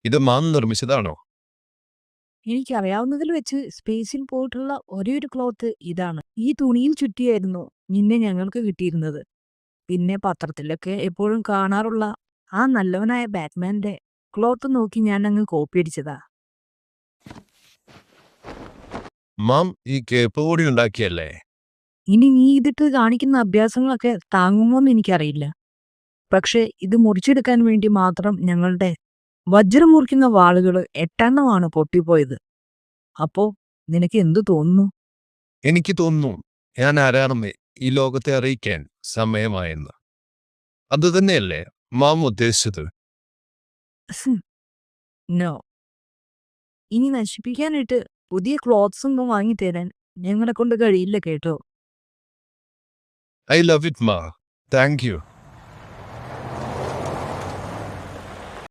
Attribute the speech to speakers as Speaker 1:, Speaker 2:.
Speaker 1: ഇത് മാം നിർമ്മിച്ചതാണോ?
Speaker 2: എനിക്കറിയാവുന്നതിൽ വെച്ച് സ്പേസിൽ പോയിട്ടുള്ള ഒരേയൊരു ക്ലോത്ത് ഇതാണ്. ഈ തുണിയിൽ ചുറ്റിയായിരുന്നു നിന്നെ ഞങ്ങൾക്ക് കിട്ടിയിരുന്നത്. പിന്നെ പത്രത്തിലൊക്കെ എപ്പോഴും കാണാറുള്ള ആ നല്ലവനായ ബാറ്റ്മാന്റെ ക്ലോത്ത് നോക്കി ഞാൻ അങ്ങ് കോപ്പി അടിച്ചതാ.
Speaker 1: മാം ഈ കേപ്പ് കൂടി ഉണ്ടാക്കിയല്ലേ?
Speaker 2: ഇനി നീ ഇതിട്ട് കാണിക്കുന്ന അഭ്യാസങ്ങളൊക്കെ താങ്ങുമോന്ന് എനിക്കറിയില്ല. പക്ഷെ ഇത് മുറിച്ചെടുക്കാൻ വേണ്ടി മാത്രം ഞങ്ങളുടെ വജ്രം മുറിക്കുന്ന വാളുകൾ 8 പൊട്ടിപ്പോയത്. അപ്പോ നിനക്ക് എന്തു തോന്നുന്നു?
Speaker 1: എനിക്ക് തോന്നുന്നു ഞാൻ ആരാണെന്ന് ഈ ലോകത്തെ അറിയിക്കാൻ സമയമായെന്ന്. അതുതന്നെയല്ലേ മാം ഉദ്ദേശിച്ചത്?
Speaker 2: നോ. ഇനി നശിപ്പിക്കാനായിട്ട് പുതിയ ക്ലോത്ത്സ് ഒന്നും വാങ്ങിത്തരാൻ ഞങ്ങളെ കൊണ്ട് കഴിയില്ല കേട്ടോ.
Speaker 1: I love it, Ma. Thank you.